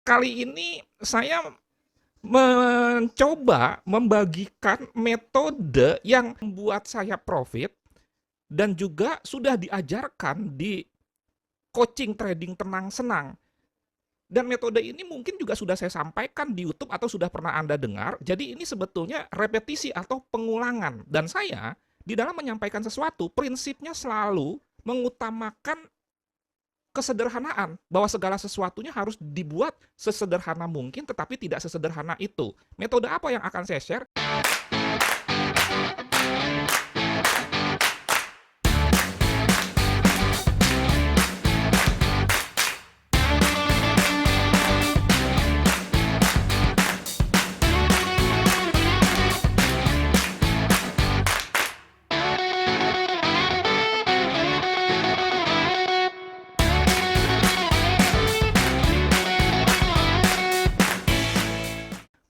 Kali ini saya mencoba membagikan metode yang membuat saya profit dan juga sudah diajarkan di coaching trading tenang senang. Dan metode ini mungkin juga sudah saya sampaikan di YouTube atau sudah pernah Anda dengar. Jadi ini sebetulnya repetisi atau pengulangan. Dan saya di dalam menyampaikan sesuatu, prinsipnya selalu mengutamakan kesederhanaan, bahwa segala sesuatunya harus dibuat sesederhana mungkin tetapi tidak sesederhana itu. Metode apa yang akan saya share?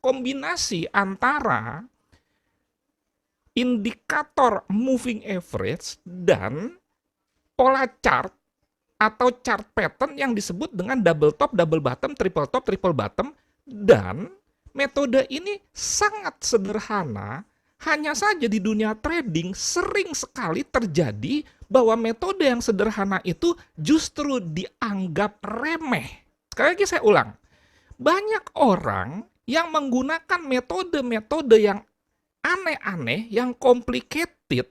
Kombinasi antara indikator moving average dan pola chart atau chart pattern yang disebut dengan double top, double bottom, triple bottom, dan metode ini sangat sederhana. Hanya saja di dunia trading sering sekali terjadi bahwa metode yang sederhana itu justru dianggap remeh. Sekali lagi saya ulang, banyak orang yang menggunakan metode-metode yang aneh-aneh, yang complicated,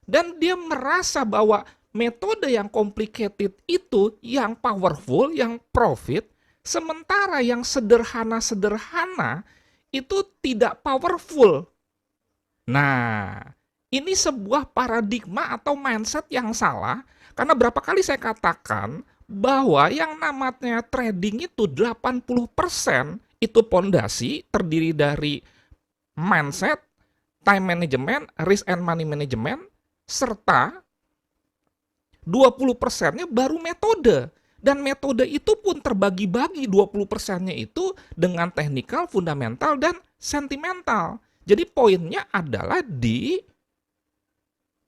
dan dia merasa bahwa metode yang complicated itu yang powerful, yang profit, sementara yang sederhana-sederhana itu tidak powerful. Nah, ini sebuah paradigma atau mindset yang salah, karena berapa kali saya katakan bahwa yang namanya trading itu 80% itu pondasi terdiri dari mindset, time management, risk and money management, serta 20%-nya baru metode. Dan metode itu pun terbagi-bagi 20%-nya itu dengan technical, fundamental, dan sentimental. Jadi poinnya adalah di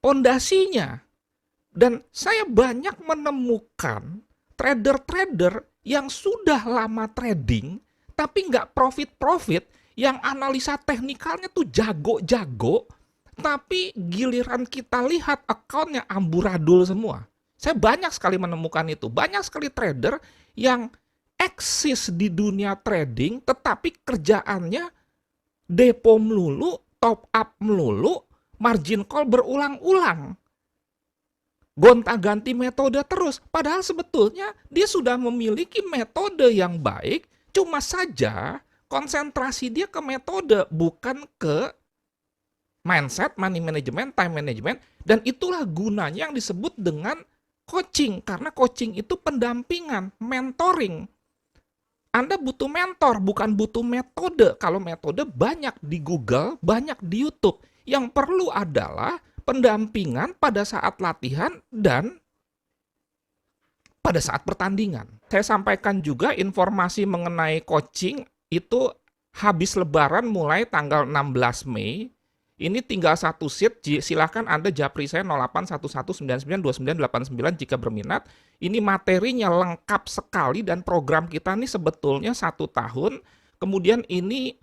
pondasinya. Dan saya banyak menemukan trader-trader yang sudah lama trading, tapi nggak profit-profit, yang analisa teknikalnya tuh jago-jago, tapi giliran kita lihat akunnya amburadul semua. Saya banyak sekali menemukan itu. Banyak sekali trader yang eksis di dunia trading, tetapi kerjaannya depo melulu, top up melulu, margin call berulang-ulang. Gonta-ganti metode terus. Padahal sebetulnya dia sudah memiliki metode yang baik, cuma saja konsentrasi dia ke metode, bukan ke mindset, money management, time management, dan itulah gunanya yang disebut dengan coaching, karena coaching itu pendampingan, mentoring. Anda butuh mentor, bukan butuh metode. Kalau metode banyak di Google, banyak di YouTube. Yang perlu adalah pendampingan pada saat latihan dan pada saat pertandingan. Saya sampaikan juga informasi mengenai coaching itu habis lebaran mulai tanggal 16 Mei. Ini tinggal satu seat, silahkan Anda japri saya 0811992989 jika berminat. Ini materinya lengkap sekali dan program kita ini sebetulnya 1 tahun. Kemudian ini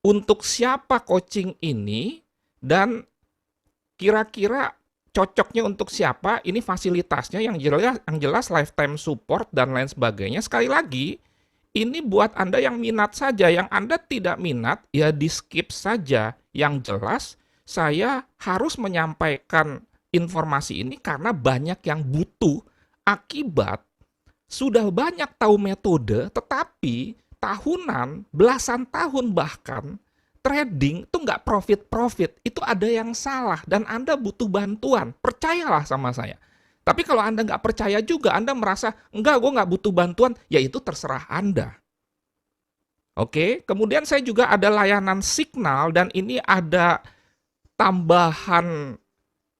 untuk siapa coaching ini dan kira-kira cocoknya untuk siapa, ini fasilitasnya yang jelas lifetime support dan lain sebagainya. Sekali lagi, ini buat Anda yang minat saja, yang Anda tidak minat, ya di skip saja. Yang jelas, saya harus menyampaikan informasi ini karena banyak yang butuh. Akibat sudah banyak tahu metode, tetapi tahunan, belasan tahun bahkan, trading itu nggak profit-profit. Itu ada yang salah dan Anda butuh bantuan. Percayalah sama saya. Tapi kalau Anda nggak percaya juga, Anda merasa, enggak, gue nggak butuh bantuan, ya itu terserah Anda. Oke, kemudian saya juga ada layanan signal dan ini ada tambahan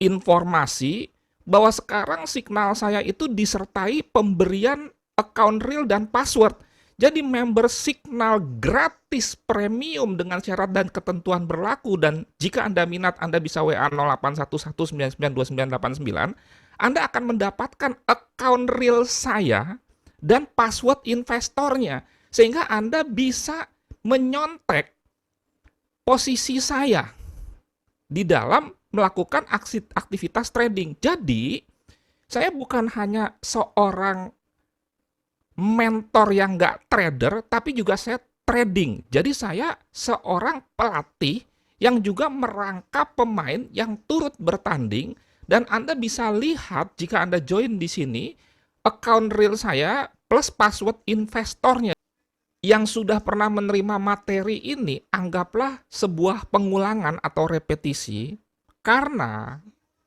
informasi bahwa sekarang signal saya itu disertai pemberian account real dan password. Jadi member signal gratis premium dengan syarat dan ketentuan berlaku, dan jika Anda minat Anda bisa WA 0811992989. Anda akan mendapatkan account real saya dan password investornya. Sehingga Anda bisa menyontek posisi saya di dalam melakukan aktivitas trading. Jadi, saya bukan hanya seorang mentor yang nggak trader, tapi juga saya trading. Jadi saya seorang pelatih yang juga merangkap pemain yang turut bertanding, dan Anda bisa lihat jika Anda join di sini, account real saya plus password investornya. Yang sudah pernah menerima materi ini, anggaplah sebuah pengulangan atau repetisi, karena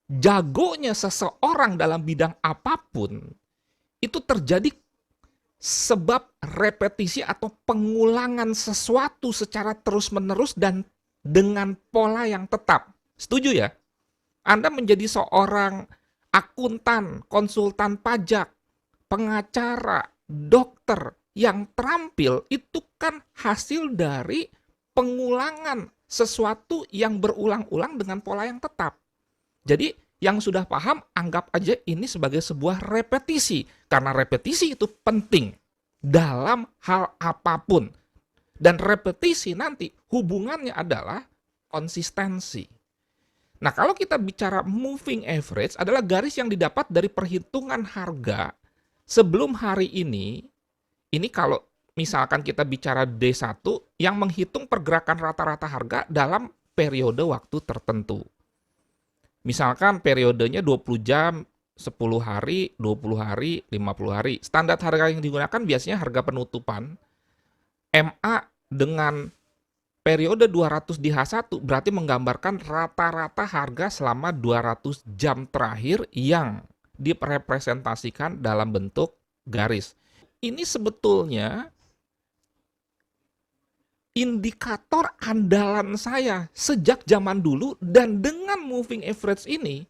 jagonya seseorang dalam bidang apapun, itu terjadi sebab repetisi atau pengulangan sesuatu secara terus-menerus dan dengan pola yang tetap. Setuju ya? Anda menjadi seorang akuntan, konsultan pajak, pengacara, dokter yang terampil, itu kan hasil dari pengulangan sesuatu yang berulang-ulang dengan pola yang tetap. Jadi yang sudah paham, anggap aja ini sebagai sebuah repetisi. Karena repetisi itu penting dalam hal apapun. Dan repetisi nanti hubungannya adalah konsistensi. Nah, kalau kita bicara moving average adalah garis yang didapat dari perhitungan harga sebelum hari ini kalau misalkan kita bicara D1 yang menghitung pergerakan rata-rata harga dalam periode waktu tertentu. Misalkan periodenya 20 jam, 10 hari, 20 hari, 50 hari. Standar harga yang digunakan biasanya harga penutupan. MA dengan periode 200 di H1 berarti menggambarkan rata-rata harga selama 200 jam terakhir yang direpresentasikan dalam bentuk garis. Ini sebetulnya indikator andalan saya sejak zaman dulu, dan dengan moving average ini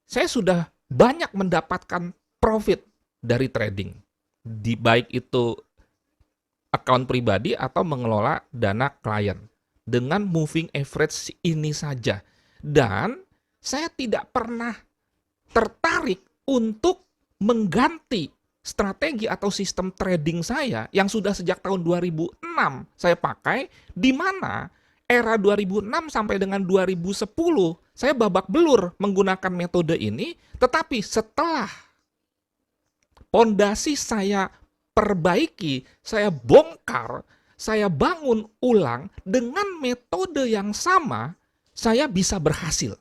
saya sudah banyak mendapatkan profit dari trading, baik itu account pribadi atau mengelola dana klien dengan moving average ini saja. Dan saya tidak pernah tertarik untuk mengganti strategi atau sistem trading saya yang sudah sejak tahun 2006 saya pakai, di mana era 2006 sampai dengan 2010 saya babak belur menggunakan metode ini, tetapi setelah pondasi saya perbaiki, saya bongkar, saya bangun ulang dengan metode yang sama, saya bisa berhasil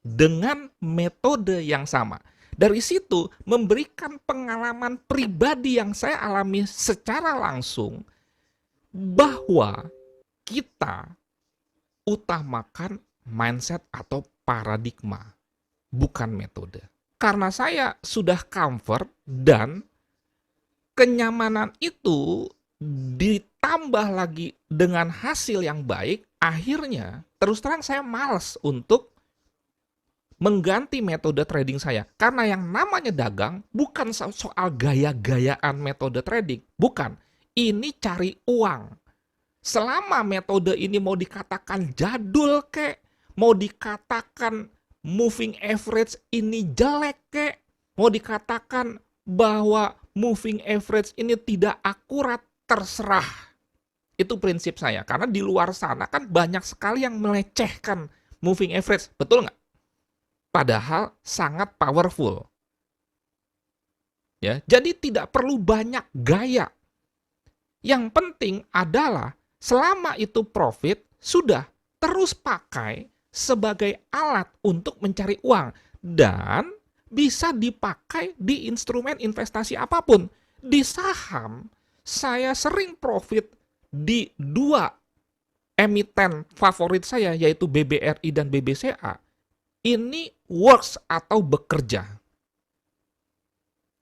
dengan metode yang sama. Dari situ memberikan pengalaman pribadi yang saya alami secara langsung bahwa kita utamakan mindset atau paradigma, bukan metode. Karena saya sudah comfort dan kenyamanan itu ditambah lagi dengan hasil yang baik, akhirnya terus terang saya malas untuk mengganti metode trading saya. Karena yang namanya dagang bukan soal gaya-gayaan metode trading. Bukan. Ini cari uang. Selama metode ini mau dikatakan jadul kek, mau dikatakan moving average ini jelek kek, mau dikatakan bahwa moving average ini tidak akurat, terserah. Itu prinsip saya. Karena di luar sana kan banyak sekali yang melecehkan moving average. Betul nggak? Padahal sangat powerful. Ya, jadi tidak perlu banyak gaya. Yang penting adalah selama itu profit, sudah terus pakai sebagai alat untuk mencari uang. Dan bisa dipakai di instrumen investasi apapun. Di saham, saya sering profit di dua emiten favorit saya, yaitu BBRI dan BBCA. Ini works atau bekerja.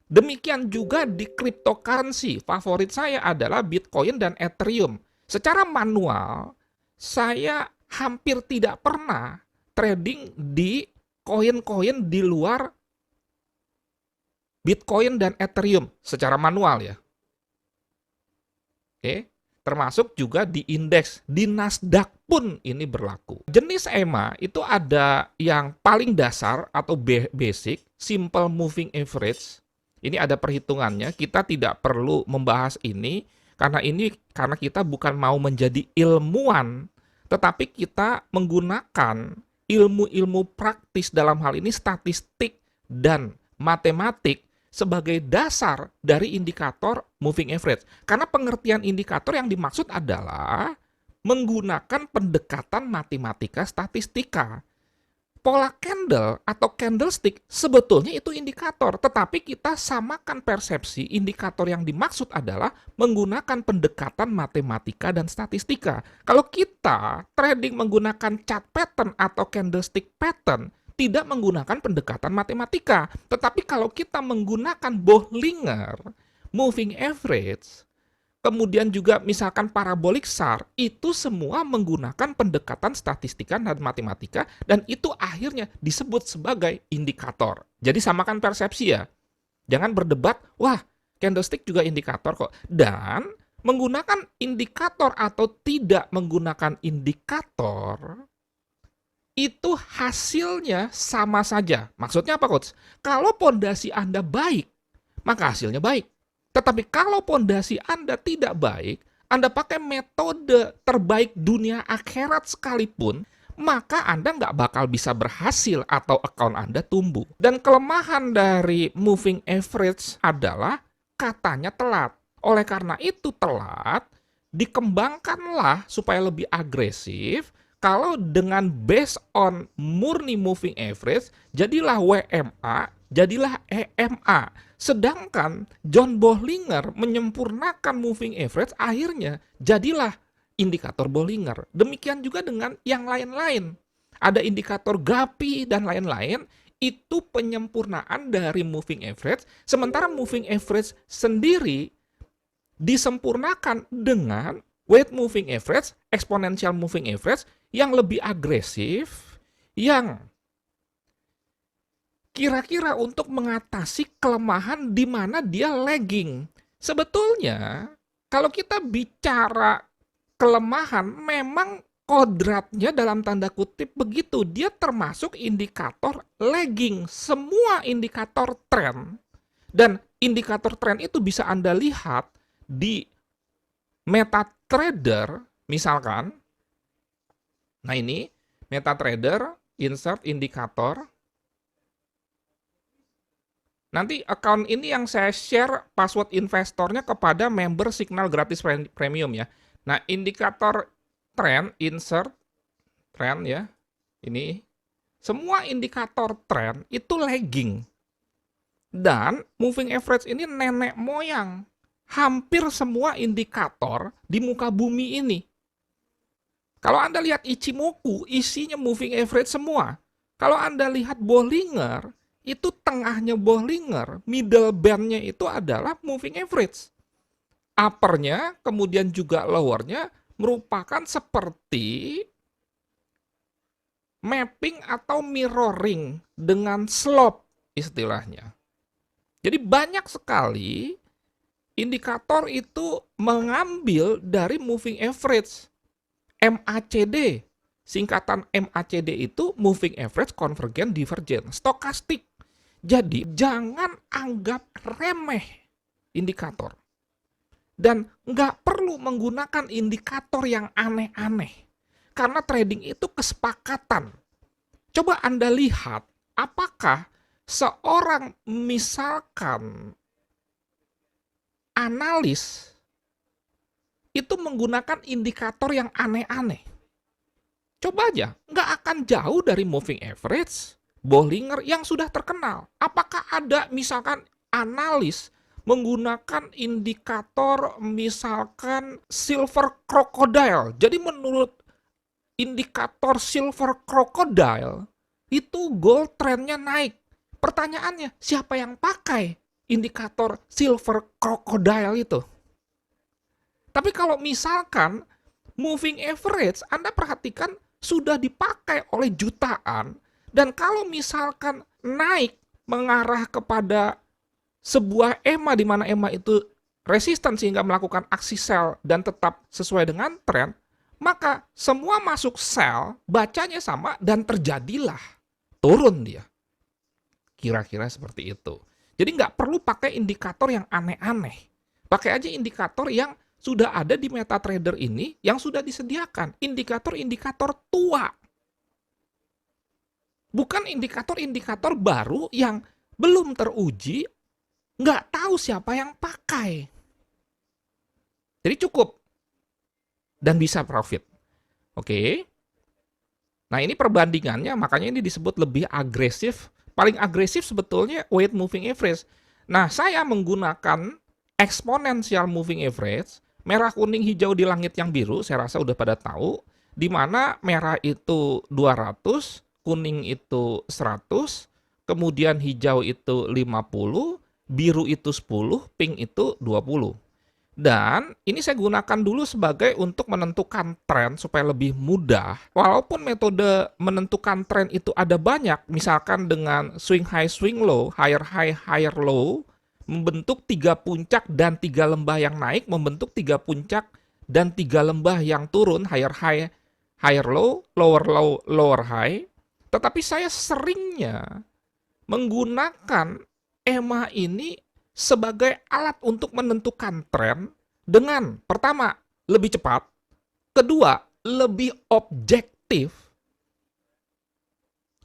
Demikian juga di cryptocurrency, favorit saya adalah Bitcoin dan Ethereum. Secara manual, saya hampir tidak pernah trading di koin-koin di luar Bitcoin dan Ethereum secara manual ya. Oke. Termasuk juga di indeks, di Nasdaq pun ini berlaku. Jenis EMA itu ada yang paling dasar atau basic, simple moving average. Ini ada perhitungannya, kita tidak perlu membahas ini, Karena kita bukan mau menjadi ilmuwan, tetapi kita menggunakan ilmu-ilmu praktis, dalam hal ini statistik dan matematik, sebagai dasar dari indikator moving average. Karena pengertian indikator yang dimaksud adalah menggunakan pendekatan matematika statistika. Pola candle atau candlestick sebetulnya itu indikator, tetapi kita samakan persepsi. Indikator yang dimaksud adalah menggunakan pendekatan matematika dan statistika. Kalau kita trading menggunakan chart pattern atau candlestick pattern, tidak menggunakan pendekatan matematika. Tetapi kalau kita menggunakan Bollinger, moving average, kemudian juga misalkan parabolic SAR, itu semua menggunakan pendekatan statistika dan matematika, dan itu akhirnya disebut sebagai indikator. Jadi samakan persepsi ya. Jangan berdebat, wah candlestick juga indikator kok. Dan menggunakan indikator atau tidak menggunakan indikator, itu hasilnya sama saja. Maksudnya apa, Coach? Kalau pondasi Anda baik, maka hasilnya baik. Tetapi kalau pondasi Anda tidak baik, Anda pakai metode terbaik dunia akhirat sekalipun, maka Anda nggak bakal bisa berhasil atau account Anda tumbuh. Dan kelemahan dari moving average adalah katanya telat. Oleh karena itu telat, dikembangkanlah supaya lebih agresif. Kalau dengan based on murni moving average, jadilah WMA, jadilah EMA. Sedangkan John Bollinger menyempurnakan moving average, akhirnya jadilah indikator Bollinger. Demikian juga dengan yang lain-lain. Ada indikator GAPI dan lain-lain, itu penyempurnaan dari moving average. Sementara moving average sendiri disempurnakan dengan weight moving average, exponential moving average yang lebih agresif, yang kira-kira untuk mengatasi kelemahan di mana dia lagging. Sebetulnya, kalau kita bicara kelemahan, memang kodratnya dalam tanda kutip begitu. Dia termasuk indikator lagging. Semua indikator tren. Dan indikator tren itu bisa Anda lihat di MetaTrader, misalkan. Nah ini, MetaTrader, insert indikator. Nanti account ini yang saya share password investornya kepada member Signal gratis premium ya. Nah, indikator trend, insert trend ya. Ini semua indikator trend itu lagging. Dan moving average ini nenek moyang hampir semua indikator di muka bumi ini. Kalau Anda lihat Ichimoku, isinya moving average semua. Kalau Anda lihat Bollinger, itu tengahnya Bollinger, middle band-nya itu adalah moving average. Upper-nya, kemudian juga lower-nya, merupakan seperti mapping atau mirroring dengan slope istilahnya. Jadi banyak sekali indikator itu mengambil dari moving average. MACD, singkatan MACD itu moving average convergent divergent, stokastik. Jadi jangan anggap remeh indikator. Dan nggak perlu menggunakan indikator yang aneh-aneh. Karena trading itu kesepakatan. Coba Anda lihat, apakah seorang misalkan analis itu menggunakan indikator yang aneh-aneh. Coba aja, nggak akan jauh dari moving average, Bollinger yang sudah terkenal. Apakah ada misalkan analis menggunakan indikator misalkan silver crocodile. Jadi menurut indikator silver crocodile, itu gold trendnya naik. Pertanyaannya, siapa yang pakai indikator silver crocodile itu? Tapi kalau misalkan moving average, Anda perhatikan sudah dipakai oleh jutaan, dan kalau misalkan naik mengarah kepada sebuah EMA di mana EMA itu resisten sehingga melakukan aksi sell dan tetap sesuai dengan tren, maka semua masuk sell, bacanya sama dan terjadilah turun dia. Kira-kira seperti itu. Jadi nggak perlu pakai indikator yang aneh-aneh. Pakai aja indikator yang sudah ada di MetaTrader ini yang sudah disediakan. Indikator-indikator tua. Bukan indikator-indikator baru yang belum teruji, nggak tahu siapa yang pakai. Jadi cukup. Dan bisa profit. Oke. Nah ini perbandingannya, makanya ini disebut lebih agresif. Paling agresif sebetulnya weight moving average. Nah saya menggunakan exponential moving average, merah, kuning, hijau di langit yang biru, saya rasa udah pada tahu, di mana merah itu 200, kuning itu 100, kemudian hijau itu 50, biru itu 10, pink itu 20. Dan ini saya gunakan dulu sebagai untuk menentukan tren supaya lebih mudah. Walaupun metode menentukan tren itu ada banyak, misalkan dengan swing high, swing low, higher high, higher low, membentuk 3 puncak dan 3 lembah yang naik, membentuk 3 puncak dan 3 lembah yang turun, higher high, higher low, low, lower high. Tetapi saya seringnya menggunakan EMA ini sebagai alat untuk menentukan tren dengan pertama, lebih cepat, kedua, lebih objektif,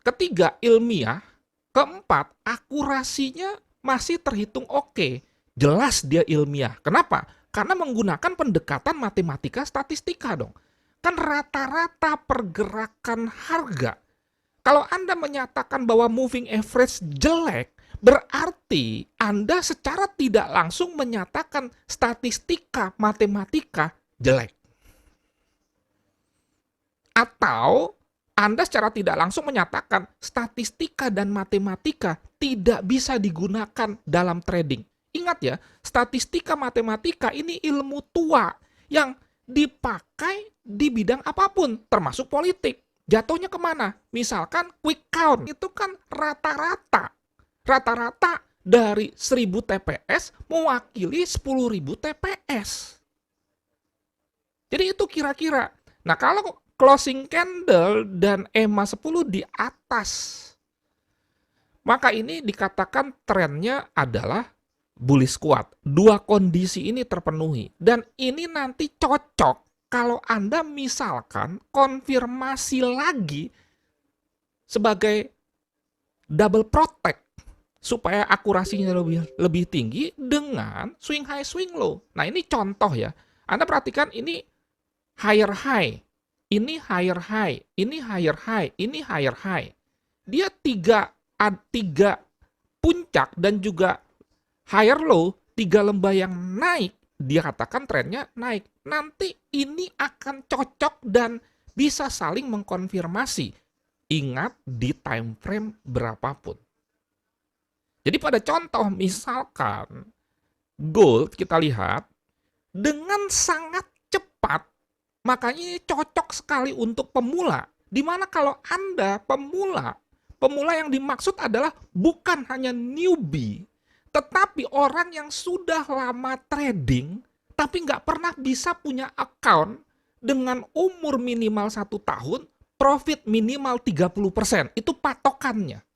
ketiga, ilmiah, keempat, akurasinya masih terhitung oke. Jelas dia ilmiah. Kenapa? Karena menggunakan pendekatan matematika statistika dong. Kan rata-rata pergerakan harga. Kalau Anda menyatakan bahwa moving average jelek, berarti Anda secara tidak langsung menyatakan statistika matematika jelek. Atau Anda secara tidak langsung menyatakan statistika dan matematika tidak bisa digunakan dalam trading. Ingat ya, statistika matematika ini ilmu tua yang dipakai di bidang apapun, termasuk politik. Jatuhnya kemana? Misalkan quick count, itu kan rata-rata dari 1000 TPS mewakili 10.000 TPS. Jadi itu kira-kira. Nah kalau closing candle dan EMA 10 di atas, maka ini dikatakan trennya adalah bullish squat. Dua kondisi ini terpenuhi. Dan ini nanti cocok kalau Anda misalkan konfirmasi lagi sebagai double protect supaya akurasinya lebih tinggi dengan swing high, swing low. Nah ini contoh ya. Anda perhatikan ini higher high, ini higher high, ini higher high, ini higher high. Dia tiga puncak dan juga higher low, 3 lembah yang naik, dia katakan trennya naik. Nanti ini akan cocok dan bisa saling mengkonfirmasi. Ingat di time frame berapapun. Jadi pada contoh misalkan gold kita lihat dengan sangat cepat, makanya ini cocok sekali untuk pemula. Dimana kalau Anda pemula yang dimaksud adalah bukan hanya newbie, tetapi orang yang sudah lama trading, tapi nggak pernah bisa punya account dengan umur minimal 1 tahun, profit minimal 30%. Itu patokannya.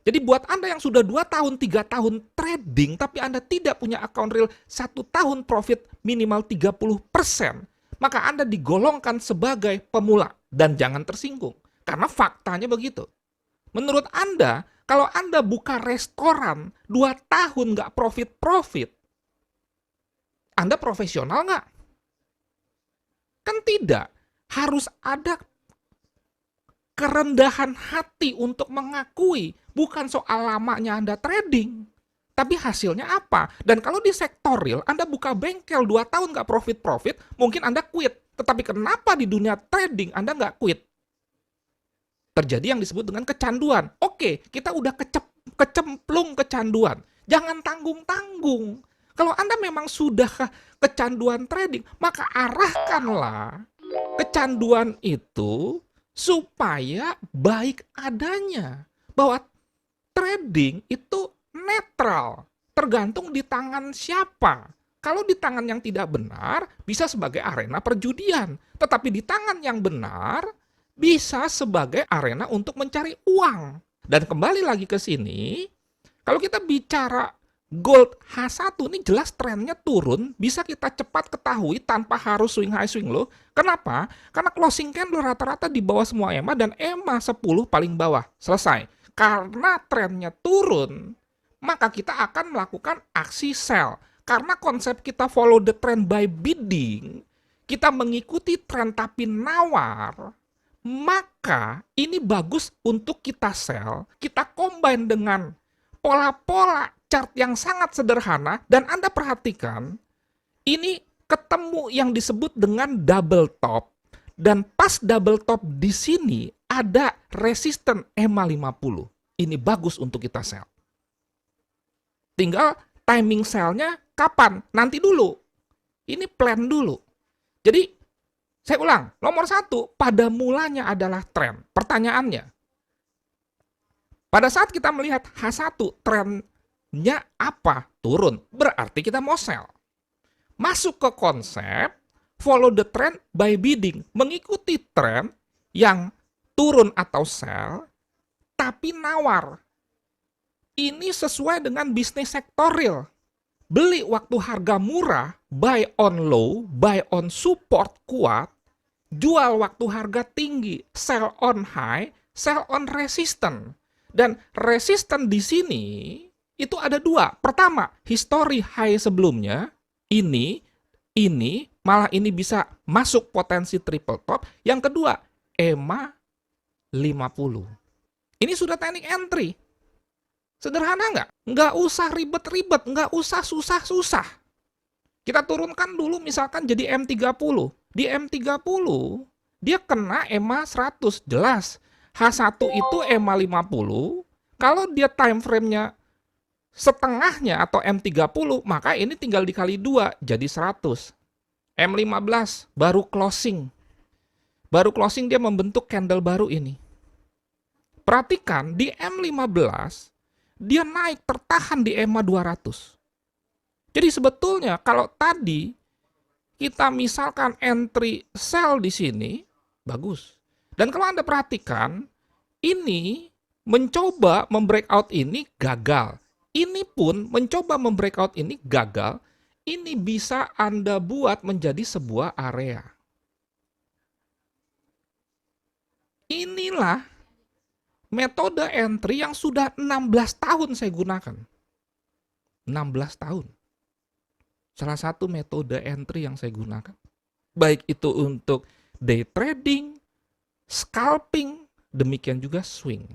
Jadi buat Anda yang sudah 2 tahun, 3 tahun trading, tapi Anda tidak punya account real 1 tahun profit minimal 30%, maka Anda digolongkan sebagai pemula. Dan jangan tersinggung, karena faktanya begitu. Menurut Anda, kalau Anda buka restoran 2 tahun nggak profit-profit, Anda profesional nggak? Kan tidak. Harus ada kerendahan hati untuk mengakui bukan soal lamanya Anda trading, tapi hasilnya apa. Dan kalau di sektor real, Anda buka bengkel 2 tahun nggak profit-profit, mungkin Anda quit. Tetapi kenapa di dunia trading Anda nggak quit? Terjadi yang disebut dengan kecanduan. Oke, kita udah kecemplung kecanduan. Jangan tanggung-tanggung. Kalau Anda memang sudah kecanduan trading, maka arahkanlah kecanduan itu supaya baik adanya. Bahwa trading itu netral, tergantung di tangan siapa. Kalau di tangan yang tidak benar, bisa sebagai arena perjudian. Tetapi di tangan yang benar, bisa sebagai arena untuk mencari uang. Dan kembali lagi ke sini, kalau kita bicara Gold H1 ini jelas trennya turun, bisa kita cepat ketahui tanpa harus swing high swing low. Kenapa? Karena closing candle rata-rata di bawah semua EMA dan EMA 10 paling bawah. Selesai. Karena trennya turun, maka kita akan melakukan aksi sell. Karena konsep kita follow the trend by bidding, kita mengikuti tren tapi nawar, maka ini bagus untuk kita sell, kita combine dengan pola-pola chart yang sangat sederhana, dan Anda perhatikan, ini ketemu yang disebut dengan double top, dan pas double top di sini ada resisten EMA 50. Ini bagus untuk kita sell. Tinggal timing sell-nya kapan? Nanti dulu. Ini plan dulu. Jadi, saya ulang, nomor satu, pada mulanya adalah tren. Pertanyaannya, pada saat kita melihat H1, trennya apa? Turun. Berarti kita mau sell. Masuk ke konsep, follow the trend by bidding. Mengikuti tren yang turun atau sell, tapi nawar. Ini sesuai dengan bisnis sektorial. Beli waktu harga murah, buy on low, buy on support kuat, jual waktu harga tinggi, sell on high, sell on resistance. Dan resisten di sini itu ada dua. Pertama, history high sebelumnya, ini, malah ini bisa masuk potensi triple top. Yang kedua, EMA 50. Ini sudah teknik entry. Sederhana nggak? Nggak usah ribet-ribet, nggak usah susah-susah. Kita turunkan dulu misalkan jadi M30. Di M30, dia kena EMA 100, jelas. H1 itu EMA 50, kalau dia time frame-nya setengahnya atau M30, maka ini tinggal dikali 2, jadi 100. M15 baru closing. Baru closing dia membentuk candle baru ini. Perhatikan, di M15, dia naik tertahan di EMA 200. Jadi sebetulnya kalau tadi kita misalkan entry sell di sini, bagus. Dan kalau Anda perhatikan, ini mencoba membreakout ini gagal. Ini pun mencoba membreakout ini gagal. Ini bisa Anda buat menjadi sebuah area. Inilah metode entry yang sudah 16 tahun saya gunakan. 16 tahun. Salah satu metode entry yang saya gunakan. Baik itu untuk day trading, scalping, demikian juga swing.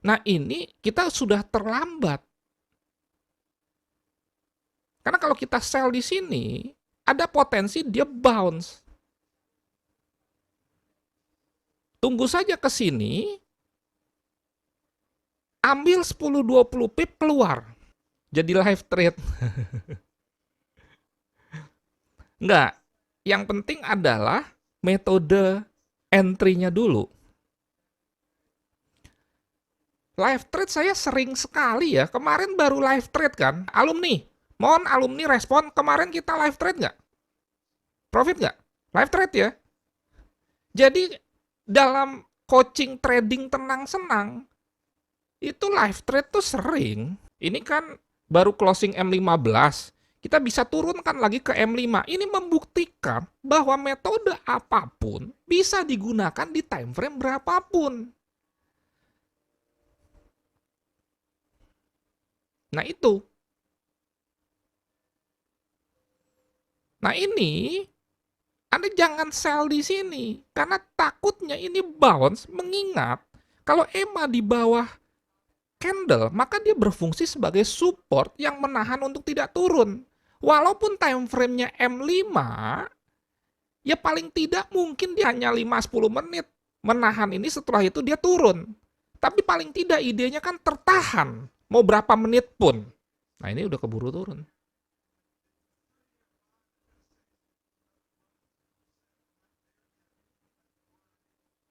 Nah ini kita sudah terlambat. Karena kalau kita sell di sini, ada potensi dia bounce. Tunggu saja ke sini, ambil 10-20 pip keluar. Jadi live trade. Enggak, yang penting adalah metode entry-nya dulu. Live trade saya sering sekali ya. Kemarin baru live trade kan. Alumni. Mohon alumni respon. Kemarin kita live trade nggak? Profit nggak? Live trade ya. Jadi dalam coaching trading tenang-senang, itu live trade tuh sering. Ini kan baru closing M15. Kita bisa turunkan lagi ke M5. Ini membuktikan bahwa metode apapun bisa digunakan di time frame berapapun. Nah itu. Nah ini, Anda jangan sell di sini. Karena takutnya ini bounce, mengingat kalau EMA di bawah candle, maka dia berfungsi sebagai support yang menahan untuk tidak turun. Walaupun time frame-nya M5, ya paling tidak mungkin dia hanya 5-10 menit menahan ini, setelah itu dia turun. Tapi paling tidak idenya kan tertahan. Mau berapa menit pun. Nah ini udah keburu turun.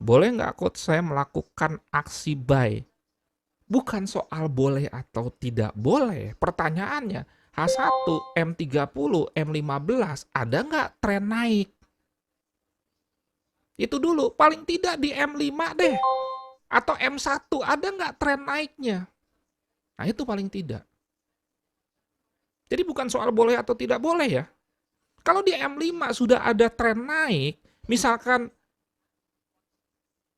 Boleh nggak coach saya melakukan aksi buy? Bukan soal boleh atau tidak boleh. Pertanyaannya, H1, M30, M15, ada nggak tren naik? Itu dulu, paling tidak di M5 deh. Atau M1, ada nggak tren naiknya? Nah itu paling tidak. Jadi bukan soal boleh atau tidak boleh ya. Kalau di M5 sudah ada tren naik, misalkan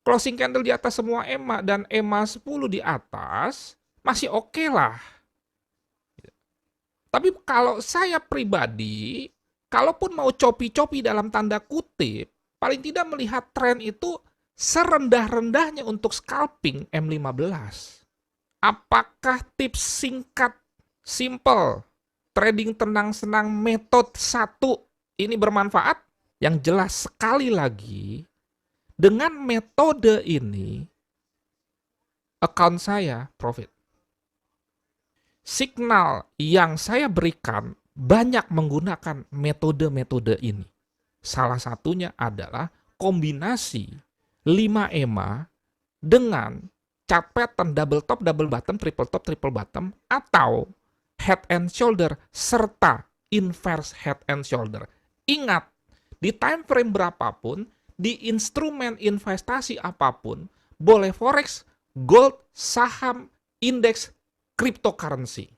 closing candle di atas semua EMA dan EMA 10 di atas, masih oke lah. Tapi kalau saya pribadi, kalaupun mau copi-copi dalam tanda kutip, paling tidak melihat tren itu serendah-rendahnya untuk scalping M15. Apakah tips singkat, simple, trading tenang-senang metode 1 ini bermanfaat? Yang jelas sekali lagi, dengan metode ini, account saya profit. Signal yang saya berikan banyak menggunakan metode-metode ini. Salah satunya adalah kombinasi 5 EMA dengan chart pattern double top, double bottom, triple top, triple bottom, atau head and shoulder serta inverse head and shoulder. Ingat, di time frame berapapun, di instrumen investasi apapun, boleh forex, gold, saham, indeks, cryptocurrency.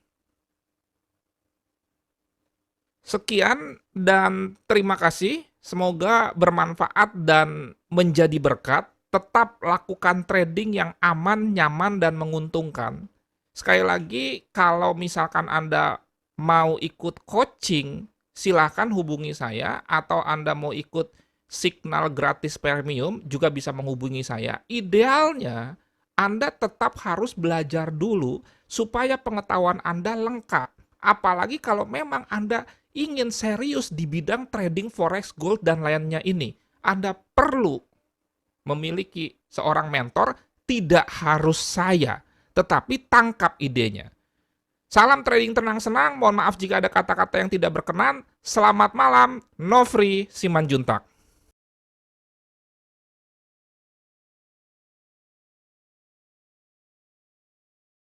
Sekian dan terima kasih. Semoga bermanfaat dan menjadi berkat. Tetap lakukan trading yang aman, nyaman, dan menguntungkan. Sekali lagi, kalau misalkan Anda mau ikut coaching, silahkan hubungi saya, atau Anda mau ikut signal gratis premium, juga bisa menghubungi saya. Idealnya, Anda tetap harus belajar dulu, supaya pengetahuan Anda lengkap. Apalagi kalau memang Anda ingin serius di bidang trading forex, gold, dan lainnya ini. Anda perlu memiliki seorang mentor, tidak harus saya, tetapi tangkap idenya. Salam trading tenang senang, mohon maaf jika ada kata-kata yang tidak berkenan. Selamat malam, Nofri Simanjuntak.